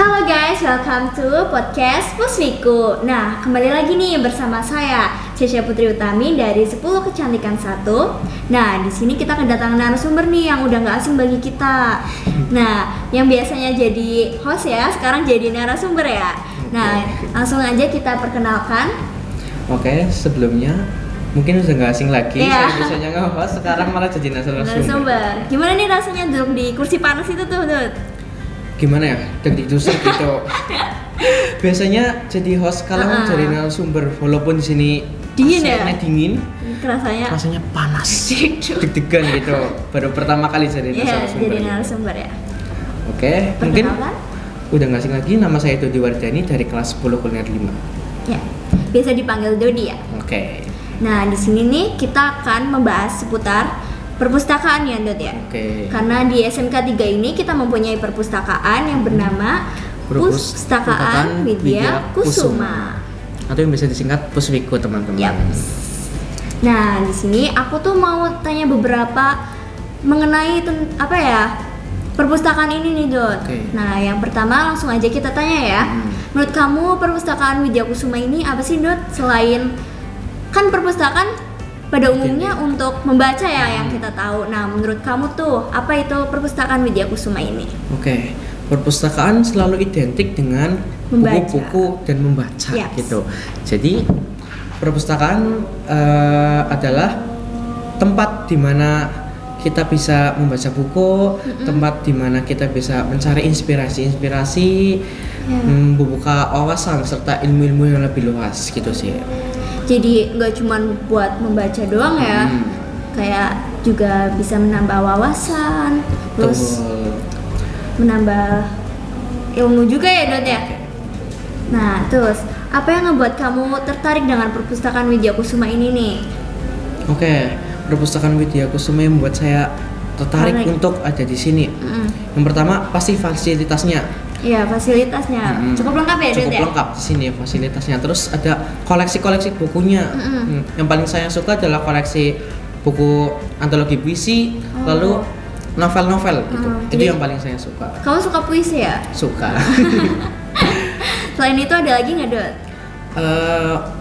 Halo guys, welcome to podcast Puswiku. Nah, kembali lagi nih bersama saya Cesha Putri Utami dari 10 Kecantikan 1. Nah, di sini kita kedatangan narasumber nih yang udah nggak asing bagi kita. Nah, yang biasanya jadi host ya, sekarang jadi narasumber ya. Nah, langsung aja kita perkenalkan. Oke, sebelumnya mungkin udah nggak asing lagi. Iya. Saya biasanya nge-host, sekarang malah jadi narasumber. Gimana nih rasanya duduk di kursi panas itu tuh, Dut? Gimana ya? Deg-degan gitu. Biasanya jadi host kalau jadi narasumber, walaupun di sini Dingin ya? AC-nya dingin, Rasanya panas. Deg-degan gitu. Baru pertama kali jadi iya, narasumber. jadi gitu. narasumber ya. Oke, mungkin Perkenalkan? udah nggak asing lagi. Nama saya Dodi Wardani dari kelas 10 kuliner 5. Ya, biasa dipanggil Dodi ya. Oke. Nah, di sini nih kita akan membahas seputar perpustakaan ya, Dot ya. Oke. Karena di SMK 3 ini kita mempunyai perpustakaan yang bernama Pustakaan Widya Kusuma. Atau yang bisa disingkat Puswiku, teman-teman. Yaps. Nah, di sini aku tuh mau tanya beberapa mengenai perpustakaan ini nih, Dot. Oke. Nah, yang pertama langsung aja kita tanya ya. Menurut kamu perpustakaan Widya Kusuma ini apa sih, Dot? Selain kan perpustakaan pada umumnya untuk membaca ya yang kita tahu. Nah, menurut kamu tuh apa itu perpustakaan Widya Kusuma ini? Oke, perpustakaan selalu identik dengan Membaca. buku-buku dan membaca Yes. gitu. Jadi perpustakaan adalah tempat di mana kita bisa membaca buku, tempat di mana kita bisa mencari inspirasi-inspirasi, membuka wawasan serta ilmu-ilmu yang lebih luas gitu sih. Jadi nggak cuma buat membaca doang ya, kayak juga bisa menambah wawasan, terus Betul. menambah ilmu juga ya, Dot ya. Nah, terus apa yang ngebuat kamu tertarik dengan perpustakaan Widya Kusuma ini nih? Oke, perpustakaan Widya Kusuma yang membuat saya tertarik untuk ada di sini. Yang pertama pasti fasilitasnya. Iya, fasilitasnya cukup lengkap ya, Dot Cukup ya. lengkap di sini fasilitasnya. Terus ada koleksi-koleksi bukunya. Yang paling saya suka adalah koleksi buku antologi puisi, lalu novel-novel gitu. Itu jadi- yang paling saya suka. Kamu suka puisi ya? Suka. Selain itu ada lagi nggak, Dot?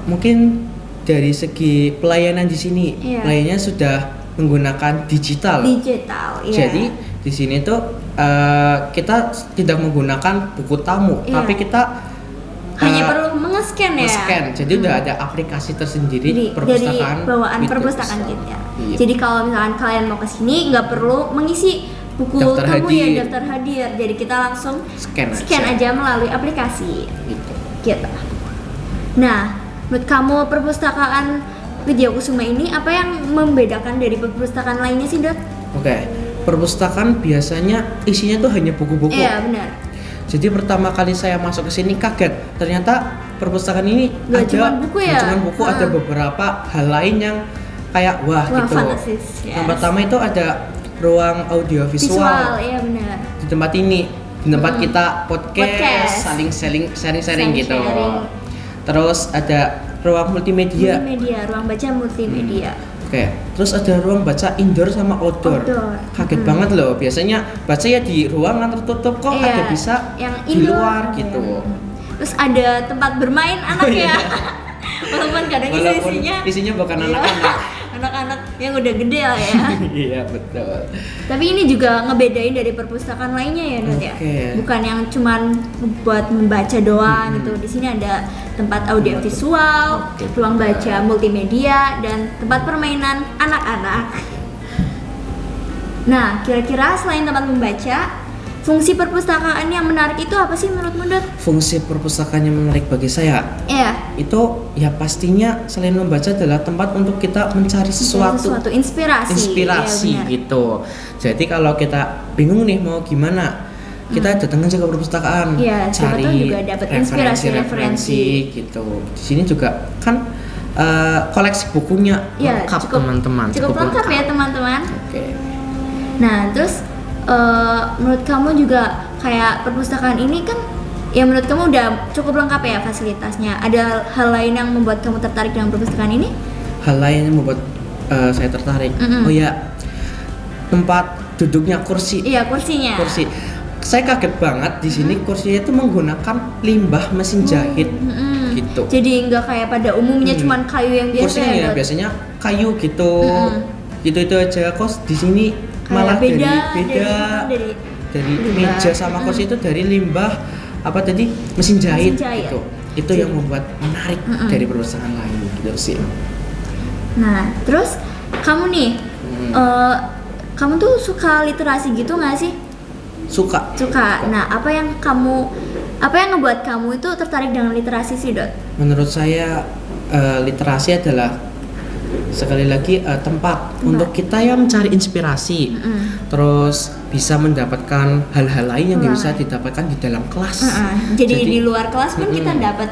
Mungkin dari segi pelayanan di sini, Iya. pelayanannya sudah menggunakan digital. Digital, iya. Jadi di sini tuh kita tidak menggunakan buku tamu, Iya. tapi kita hanya perlu mengescan ya. scan. Jadi udah ada aplikasi tersendiri Dari perpustakaan bawaan Widya perpustakaan Kusuma. kita. Iya. Jadi kalau misalkan kalian mau kesini nggak perlu mengisi buku Daftar tamu hadir. ya, daftar hadir. Jadi kita langsung Scan aja melalui aplikasi. Gitu. Gitu. Nah, menurut kamu perpustakaan Widya Kusuma ini apa yang membedakan dari perpustakaan lainnya sih, Dot? Oke, perpustakaan biasanya isinya tuh hanya buku-buku. Iya, benar. Jadi pertama kali saya masuk ke sini kaget, ternyata perpustakaan ini Nggak ada cuman buku ya? nggak cuman buku, ada beberapa hal lain yang kayak wah gitu. Fantastis, Yang yes. pertama itu ada ruang audiovisual. Visual, iya benar. Di tempat ini, di tempat kita podcast, Podcast. saling sharing Sharing. gitu. Terus ada ruang multimedia. Multimedia, ruang baca multimedia. Oke, terus ada ruang baca indoor sama outdoor. Kaget banget loh, biasanya baca ya di ruangan tertutup, kok Iya, ada bisa yang di indoor, luar iya. gitu. Terus ada tempat bermain anak ya. Walaupun kadang Walaupun isinya bukan iya, anak-anak. anak-anak yang udah gede lah ya. Iya betul. Tapi ini juga ngebedain dari perpustakaan lainnya ya, Dot ya. Oke. Bukan yang cuman buat membaca doang gitu. Di sini ada tempat audiovisual, Oke, ruang betul. baca multimedia, dan tempat permainan anak-anak. Nah, kira-kira selain tempat membaca, fungsi perpustakaan yang menarik itu apa sih menurutmu, Dot? Fungsi perpustakaan yang menarik bagi saya Iya. itu ya pastinya selain membaca adalah tempat untuk kita mencari sesuatu inspirasi. Iya, benar. gitu. Jadi kalau kita bingung nih mau gimana, kita datang aja ke perpustakaan, Iya, siapa cari tahu juga dapat inspirasi-referensi. gitu. Di sini juga kan koleksi bukunya Iya, lengkap cukup- teman-teman. Cukup lengkap ya, teman-teman. Oke. Nah, terus menurut kamu juga kayak perpustakaan ini kan ya menurut kamu udah cukup lengkap ya fasilitasnya. Ada hal lain yang membuat kamu tertarik dengan perpustakaan ini? Hal lain yang membuat saya tertarik. Oh ya, tempat duduknya kursi. Iya, kursinya. Kursi. saya kaget banget di sini kursinya itu menggunakan limbah mesin jahit gitu. Jadi nggak kayak pada umumnya cuman kayu yang biasa Kursinya ya, ya Dot? biasanya kayu gitu. Gitu aja, kok di sini malah beda dari limbah. meja sama kursi itu dari limbah apa tadi mesin jahit, Mesin jahit. gitu. Itu yang membuat menarik dari perusahaan lain gitu sih. Nah, terus kamu nih, kamu tuh suka literasi gitu nggak sih? Suka. Nah, apa yang ngebuat kamu itu tertarik dengan literasi sih, Dot? Menurut saya literasi adalah sekali lagi tempat untuk kita yang mencari inspirasi, terus bisa mendapatkan hal-hal lain yang nggak bisa didapatkan di dalam kelas. Jadi di luar kelas pun kita dapat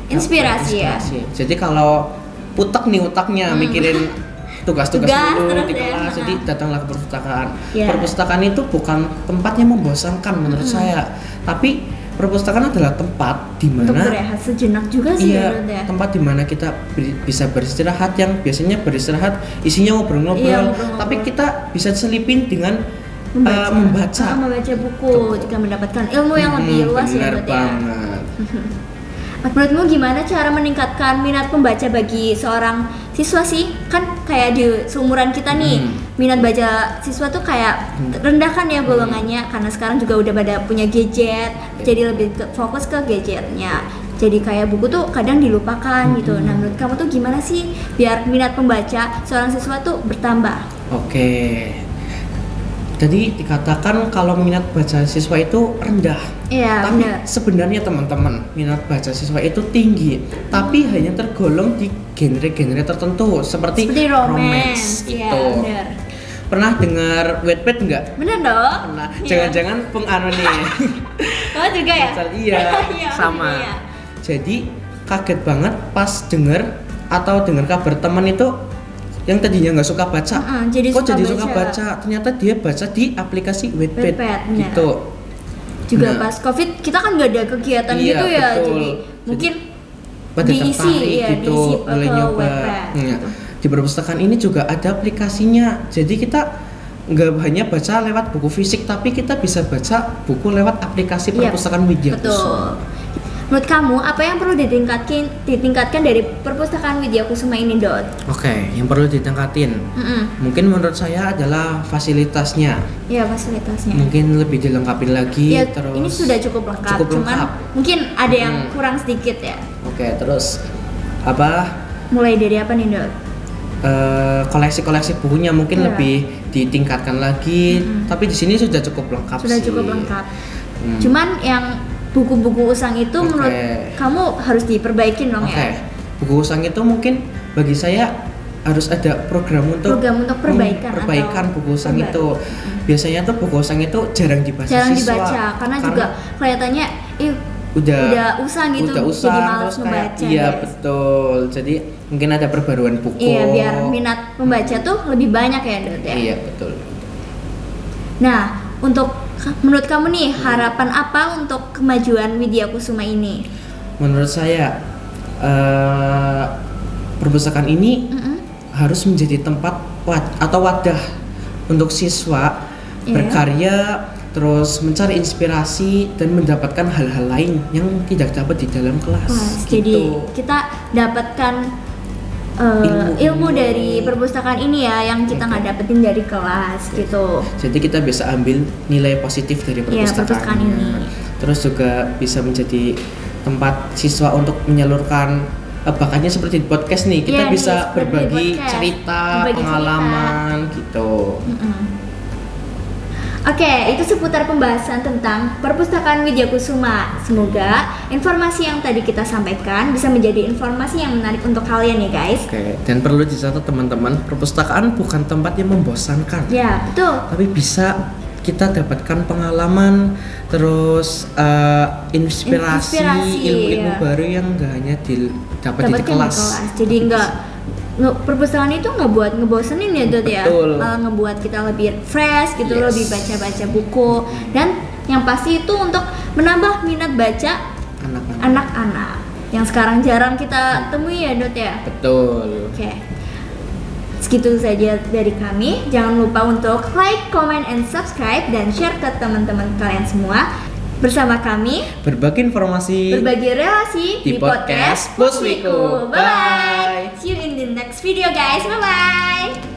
inspirasi ya. Jadi kalau putek nih otaknya mikirin tugas-tugas dulu terus di ya. kelas, jadi datanglah ke perpustakaan. Yeah. Perpustakaan itu bukan tempat yang membosankan menurut saya, tapi perpustakaan adalah tempat di Untuk mana berehat sejenak juga sih ya, Dot, ya. tempat di mana kita bisa beristirahat, yang biasanya beristirahat isinya ngobrol-ngobrol, Iya, ngobrol-ngobrol. tapi kita bisa selipin dengan membaca membaca buku jika mendapatkan ilmu yang lebih luas ya, benar Dot, ya. banget. Menurutmu gimana cara meningkatkan minat pembaca bagi seorang siswa sih? Kan kayak di seumuran kita nih, minat baca siswa tuh kayak rendah kan ya golongannya, karena sekarang juga udah pada punya gadget, jadi lebih fokus ke gadgetnya. Jadi kayak buku tuh kadang dilupakan gitu. Nah, menurut kamu tuh gimana sih biar minat pembaca seorang siswa tuh bertambah? Oke. Jadi dikatakan kalau minat baca siswa itu rendah. Iya, Tapi benar. sebenarnya teman-teman, minat baca siswa itu tinggi, tapi hanya tergolong di genre-genre tertentu seperti romance. Iya, gitu. benar. Pernah dengar Wattpad enggak? Bener dong? Pernah. Iya. Jangan-jangan penganu nih. Oh juga ya? Iya, Iya, sama. iya. Jadi kaget banget pas denger atau dengar kabar teman itu yang tadinya nggak suka baca, jadi kok suka jadi baca. suka baca. Ternyata dia baca di aplikasi Wattpad Wattpad, benar. gitu. Juga Nah, pas COVID kita kan gak ada kegiatan Iya, gitu ya, betul. jadi mungkin pada diisi, tertarik ya, gitu, diisi mulai ke nyoba. Wattpad, Nah, gitu. di perpustakaan ini juga ada aplikasinya. Jadi kita nggak hanya baca lewat buku fisik, tapi kita bisa baca buku lewat aplikasi Iya, perpustakaan Widya betul. Kusuma. Menurut kamu apa yang perlu ditingkatkan dari perpustakaan Widya Kusuma ini, Dot? Oke, yang perlu ditingkatin mungkin menurut saya adalah fasilitasnya. Ya, fasilitasnya. Mungkin lebih dilengkapi lagi. Ya, terus ini sudah cukup lengkap, cukup cuman lengkap. mungkin ada yang kurang sedikit ya. Oke, terus apa? Mulai dari apa nih, Dot? Koleksi-koleksi bukunya mungkin Iya. lebih ditingkatkan lagi. Tapi di sini sudah cukup lengkap Sudah sih. cukup lengkap. Cuman yang buku-buku usang itu Oke. menurut kamu harus diperbaikin dong Oke, ya. buku usang itu mungkin bagi saya harus ada program untuk perbaikan atau buku usang perbaiki. itu. Biasanya tuh buku usang itu jarang dibaca Jarang siswa. dibaca karena juga kelihatannya udah usang gitu, udah usang, jadi malas terus kayak- membaca. Iya, guys. betul. Jadi mungkin ada perbaruan buku. Iya, biar minat membaca tuh lebih banyak ya, Dot ya. Iya, betul. Nah, menurut kamu nih harapan apa untuk kemajuan Widya Kusuma ini? Menurut saya perpustakaan ini harus menjadi tempat atau wadah untuk siswa Iya. berkarya, terus mencari inspirasi dan mendapatkan hal-hal lain yang tidak dapat di dalam kelas. Jadi Gitu. kita dapatkan ilmu dari perpustakaan ini ya yang kita nggak dapetin dari kelas gitu. Jadi kita bisa ambil nilai positif dari Iya, perpustakaan ini. Terus juga bisa menjadi tempat siswa untuk menyalurkan bakatnya seperti di podcast nih. Kita Iya, bisa seperti di berbagi podcast. cerita, Berbagi pengalaman gitu. Oke, itu seputar pembahasan tentang perpustakaan Widya Kusuma. Semoga informasi yang tadi kita sampaikan bisa menjadi informasi yang menarik untuk kalian ya guys. Oke, dan perlu dicatat teman-teman, perpustakaan bukan tempat yang membosankan. Ya, betul. Tapi bisa kita dapatkan pengalaman, terus inspirasi, ilmu-ilmu ya. baru yang nggak hanya dapat di Dapatkan kelas. Jadi perpustakaan itu nggak buat ngebosenin ya, Dot ya. Betul. Malah ngebuat kita lebih fresh gitu, Yes. lebih baca-baca buku, dan yang pasti itu untuk menambah minat baca Anak-anak. anak-anak yang sekarang jarang kita temui ya, Dot ya. Betul. Oke. Segitu saja dari kami. Jangan lupa untuk like, comment, and subscribe dan share ke teman-teman kalian semua. Bersama kami Berbagi informasi, berbagi relasi di podcast Puswiku. Bye bye. See you in the next video guys. Bye bye.